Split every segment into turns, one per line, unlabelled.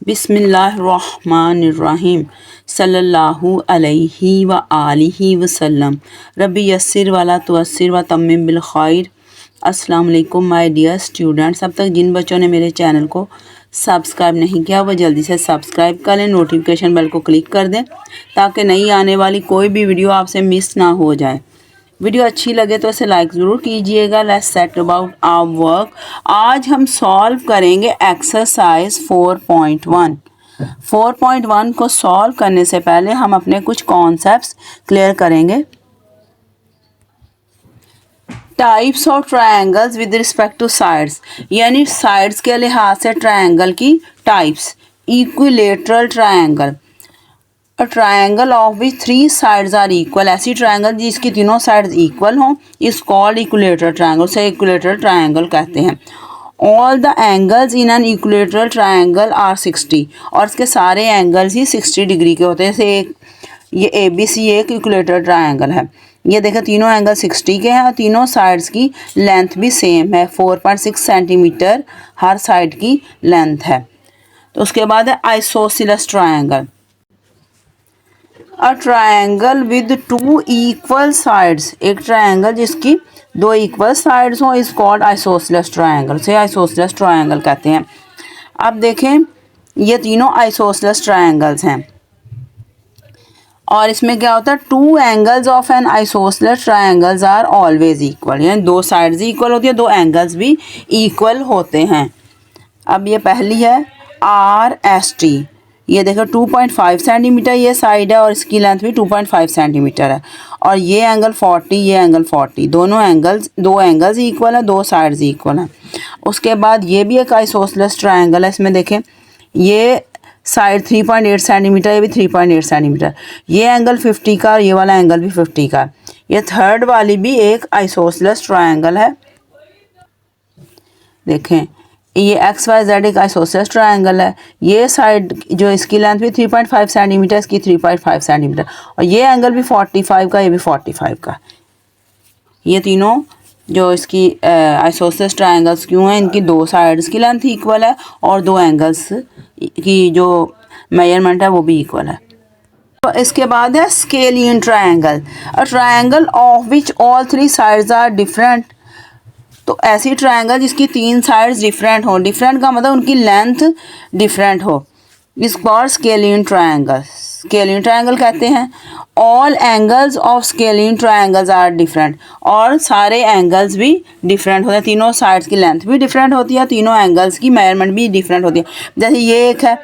बिस्मिल्लाहिर्रहमानिर्रहीम सल्लल्लाहु अलैहि व आलिहि वसल्लम रब्बी यस्सिर वला तुअस्सिर व तम्मिम बिल खैर। अस्सलाम वालेकुम माय डियर स्टूडेंट्स। अब तक जिन बच्चों ने मेरे चैनल को सब्सक्राइब नहीं किया वो जल्दी से सब्सक्राइब कर लें, नोटिफिकेशन बेल को क्लिक कर दें ताकि नई आने वाली कोई भी वीडियो आपसे मिस ना हो जाए। वीडियो अच्छी लगे तो इसे लाइक ज़रूर कीजिएगा। Let's set about our work. आज हम सॉल्व करेंगे एक्सरसाइज 4.1। 4.1 को सॉल्व करने से पहले हम अपने कुछ कॉन्सेप्ट्स क्लियर करेंगे। Types of triangles with respect to sides, यानी साइड्स के लिहाज से ट्रायंगल की types. Equilateral triangle, a triangle of which 3 sides are equal, ऐसी ट्रायंगल जिसकी तीनों साइड्स इक्वल हों इज कॉल्ड इक्विलेटरल ट्रायंगल, से इक्विलेटरल ट्रायंगल कहते हैं। All the angles in an equilateral triangle are 60, और इसके सारे एंगल्स ही 60 डिग्री के होते हैं। जैसे एक ये ABC एक इक्विलेटरल ट्रायंगल है, ये देखें तीनों एंगल 60 के हैं और तीनों साइड्स की लेंथ भी सेम है, 4.6 सेंटीमीटर हर साइड की लेंथ है। तो उसके बाद है isosceles triangle, a triangle with 2 equal sides, एक ट्रायंगल जिसकी 2 इक्वल साइड्स हों इज कॉल्ड आइसोसेलेस ट्रायंगल, से आइसोसेलेस ट्रायंगल कहते हैं। अब देखें ये तीनों आइसोसेलेस ट्रायंगल्स हैं और इसमें क्या होता है, 2 angles of an isosceles triangles are always equal, यानी 2 साइड्स इक्वल होती है, 2 एंगल्स भी इक्वल होते हैं। अब ये पहली है RST, ये देखो 2.5 सेंटीमीटर ये साइड है और इसकी लेंथ भी 2.5 सेंटीमीटर है, और ये एंगल 40, ये एंगल 40, दोनों एंगल्स 2 एंगल्स इक्वल है, 2 साइड्स इक्वल हैं। उसके बाद ये भी एक आइसोसेलेस ट्रायंगल है, इसमें देखें ये साइड 3.8 सेंटीमीटर, ये भी 3.8 सेंटीमीटर, ये एंगल 50 का और ये वाला एंगल भी 50 का। ये थर्ड वाली भी एक आइसोसेलेस ट्रायंगल है, देखें ये XYZ एक आइसोसेलेस ट्रायंगल है। ये साइड जो इसकी लेंथ भी 3.5 सेंटीमीटर, इसकी 3.5 सेंटीमीटर, और ये एंगल भी 45 का, ये भी 45 का। ये तीनों जो इसकी आइसोसेलेस ट्रायंगल्स क्यों हैं, इनकी 2 साइड्स की लेंथ इक्वल है और 2 एंगल्स की जो मेजरमेंट है वो भी इक्वल है। तो इसके बाद है scalene triangle, a triangle of which all 3 sides are different, तो ऐसी ट्रायंगल जिसकी 3 साइड्स डिफरेंट हो, डिफरेंट का मतलब उनकी लेंथ डिफरेंट हो, is called scalene triangle, scalene triangle कहते हैं। All angles of scalene triangles are different, और सारे एंगल्स भी डिफरेंट होते हैं, तीनों साइड्स की लेंथ भी डिफरेंट होती है, तीनों एंगल्स की मेजरमेंट भी डिफरेंट होती है। जैसे ये एक है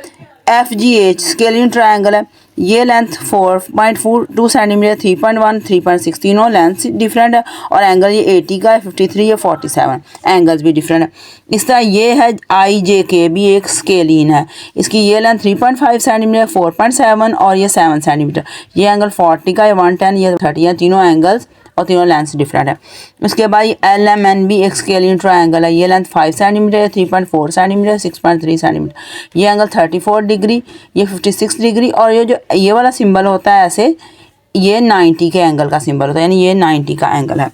FGH स्केलियन ट्रायंगल है, ये लेंथ 4.42 सेंटीमीटर, 3.1, 3.6, तीनों लेंथ डिफरेंट है, और एंगल ये 80 का है, 53 या 47, एंगल्स भी डिफरेंट है। इस तरह ये है IJK भी एक स्केलिन है, इसकी ये लेंथ 3.5 सेंटीमीटर, 4.7 और ये 7 सेंटीमीटर, ये एंगल 40 का, ये 110, ये 30 है, तीनों एंगल्स और तीनों लेंथ डिफरेंट है। उसके बाद LMN भी एक स्केलियन ट्रायंगल है, ये लेंथ 5 सेंटीमीटर, 3.4 सेंटीमीटर, 6.3 सेंटीमीटर, ये एंगल 34 डिग्री, ये 56 डिग्री, और ये वाला सिंबल होता है ऐसे, ये 90 के एंगल का सिंबल होता है, यानी ये 90 का एंगल है।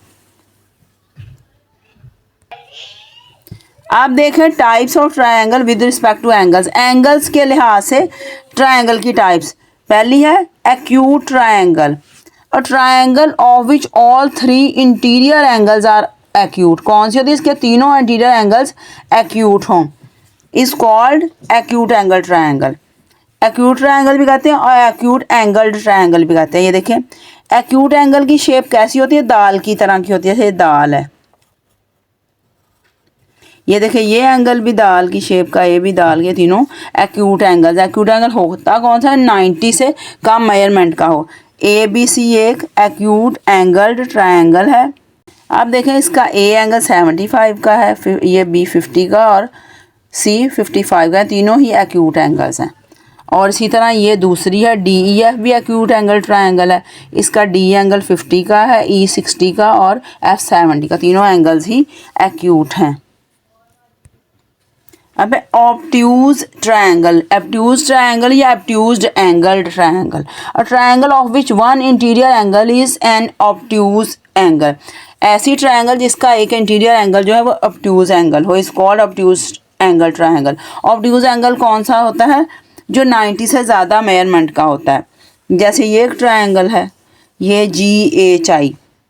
आप देखें types of triangle with respect to angles, angles के लिहाज से ट्रायंगल की टाइप्स। पहली है acute triangle, a triangle of which all 3 interior angles are acute, कौन सी होती है, इसके तीनों इंटीरियर एंगल्स एक्यूट हों, is called acute angle triangle. Acute triangle भी कहते हैं और एक्यूट एंगल्ड ट्रायंगल भी कहते हैं। ये देखें एक्यूट एंगल की शेप कैसी होती है, दाल की तरह की होती है, जैसे दाल है, ये देखें ये एंगल भी दाल की शेप का, ये भी दाल के, तीनों एक्यूट एंगल्स। एक्यूट एंगल होता कौन सा है, 90 से कम मेजरमेंट का हो। ABC एक एक्यूट एंगल्ड ट्रायंगल है। आप देखें इसका A एंगल 75 का है, फिर ये B 50 का और C 55 का, तीनों ही एक्यूट एंगल्स हैं। और इसी तरह ये दूसरी है DEF भी एक्यूट एंगल ट्रायंगल है, इसका D एंगल 50 का है, E 60 का और F 70 का, तीनों एंगल्स ही एक्यूट हैं। अब ऑब्ट्यूज ट्रायंगल, एब्ट्यूज ट्रायंगल या obtused angled triangle, a triangle of which 1 interior angle is an obtuse angle, ऐसी ट्रायंगल जिसका एक इंटीरियर एंगल जो है वो ऑब्ट्यूज एंगल हो, is called obtuse angle triangle. Obtuse angle कौन सा होता है? जो 90 से ज़्यादा मेजरमेंट का होता है। जैसे ये एक ट्रायंगल है, ये GHI,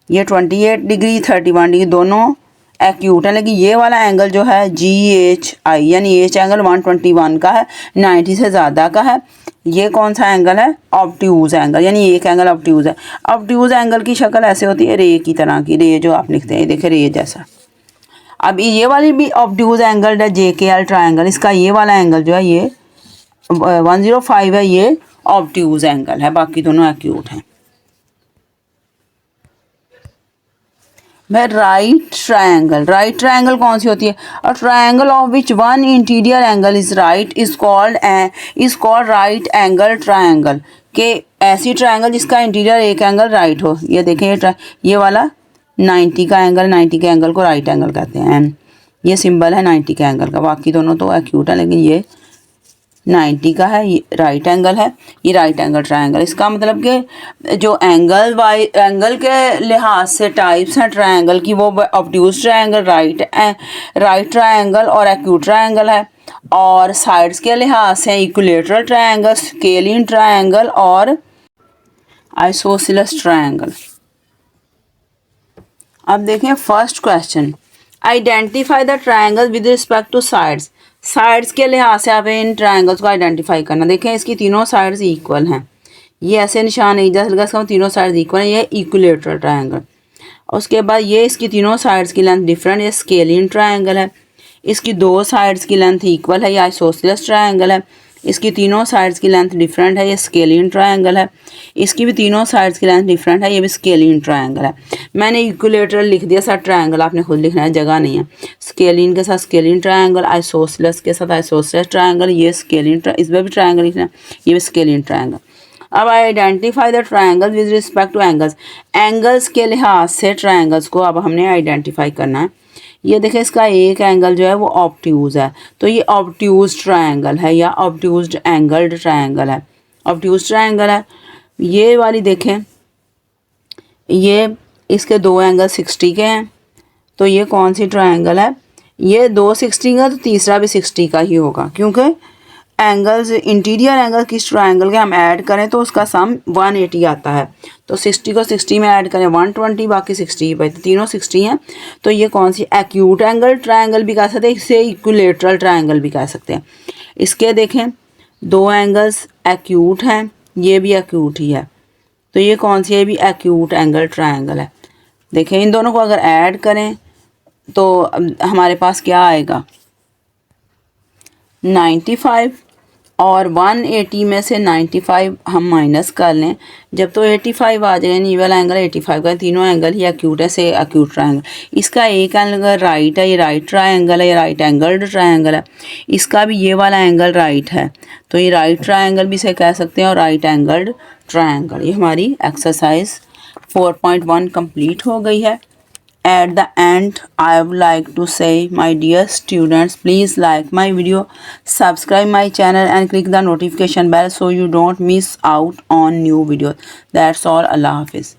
ये 28 डिग्री 31 डिग्री दोनों एक्यूट है, लेकिन ये वाला एंगल जो है GHI यानी एच एंगल 121 का है, 90 से ज़्यादा का है। ये कौन सा एंगल है? ऑब्ट्यूज एंगल, यानी एक एंगल ऑब्ट्यूज है। ऑब्ट्यूज एंगल की शक्ल ऐसे होती है रे की तरह की, रे जो आप लिखते हैं देखिए रे जैसा। अब ये वाली भी ऑब्ट्यूज एंगल है JKL ट्रायंगल, इसका ये वाला एंगल जो है ये 105 है, ये ऑब्ट्यूज एंगल है, बाकी दोनों एक्यूट हैं। मैं राइट ट्रायंगल कौन सी होती है? अ triangle of which one interior angle is right is called right angle triangle. के ऐसी ट्रायंगल जिसका इंटीरियर एक एंगल राइट हो। ये देखें ये वाला 90 का एंगल, 90 के एंगल को राइट एंगल कहते हैं। ये सिंबल है 90 के एंगल का, बाकी दोनों तो एक्यूट है, लेकिन ये 90 का है, ये राइट एंगल है, ये राइट एंगल ट्रायंगल। इसका मतलब कि जो एंगल के लिहाज से टाइप्स हैं ट्रायंगल की, वो ऑब्ट्यूज ट्रायंगल, राइट ट्रायंगल और एक्यूट ट्रायंगल है। और साइड्स के लिहाज से इक्विलेटरल ट्रायंगल, स्केलिन ट्रायंगल और आइसोसेलेस ट्रायंगल। अब देखें first question, identify the triangle with respect to sides. Sides के लिहाज से आप इन ट्रायंगल्स को आइडेंटिफाई करना। देखें इसकी तीनों साइड्स इक्वल हैं, ये ऐसे निशान एक जैसा लगा, इसका तीनों साइड्स इक्वल हैं, ये इक्विलेटरल ट्रायंगल। उसके बाद ये इसकी तीनों साइड्स की लेंथ डिफरेंट, ये स्केलिन ट्रायंगल है। इसकी दो साइड्स की लेंथ इक्वल है, ये आइसोसेलेस ट्रायंगल है। इसकी तीनों साइड्स की लेंथ डिफरेंट है, ये स्केलिन ट्रायंगल है। इसकी भी तीनों साइड्स की लेंथ डिफरेंट है, ये भी स्केलिन ट्रायंगल है। मैंने इक्विलेटरल लिख दिया साथ ट्रायंगल, आपने खुद लिखना है, जगह नहीं है। स्केलिन के साथ स्केलिन ट्रायंगल, आइसोसेलेस के साथ आइसोसेलेस ट्रायंगल, ये स्केलिन, इसमें भी ट्रायंगल लिखना है, ये भी स्केलिन ट्रायंगल। अब identify the triangle with respect to angles. Angles के लिहाज से ट्रायंगल्स को अब हमने आइडेंटिफाई करना है। ये देखें इसका एक एंगल जो है वो ऑब्ट्यूज है, तो ये ऑब्ट्यूज ट्रायंगल है या ऑब्ट्यूज्ड एंगल्ड ट्रायंगल है, ऑब्ट्यूज ट्रायंगल है। ये वाली देखें, ये इसके दो एंगल 60 के हैं, तो ये कौन सी ट्रायंगल है? ये 260 का, तो तीसरा भी 60 का ही होगा, क्योंकि एंगल्स इंटीरियर एंगल किस ट्रायंगल के हम ऐड करें तो उसका सम 180 आता है। तो 60 को 60 में ऐड करें 120, बाकी 60 पे, तो तीनों 60 हैं। तो ये कौन सी एक्यूट एंगल ट्रायंगल भी कह सकते हैं, इसे इक्विलेटरल ट्रायंगल भी कह सकते हैं। इसके देखें दो एंगल्स एक्यूट हैं, ये भी एक्यूट ही है, तो ये कौन सी है? भी एक्यूट एंगल ट्रायंगल है। देखें इन दोनों को अगर ऐड करें तो हमारे पास क्या आएगा? 95 और 180 में से 95 हम माइनस कर लें, जब तो 85 आ जाए, ये वाला एंगल 85 का, तीनों एंगल ही एक्यूट है, से एक्यूट ट्रायंगल। इसका एक एंगल राइट है, ये राइट ट्रायंगल है, ये राइट एंगल्ड ट्रायंगल है। इसका भी ये वाला एंगल राइट है, तो ये राइट ट्रायंगल भी से कह सकते हैं और राइट एंगल्ड ट्रायंगल। ये हमारी एक्सरसाइज 4.1 कंप्लीट हो गई है। At the end, I would like to say, my dear students, please like my video, subscribe my channel and click the notification bell so you don't miss out on new videos. That's all. Allah Hafiz.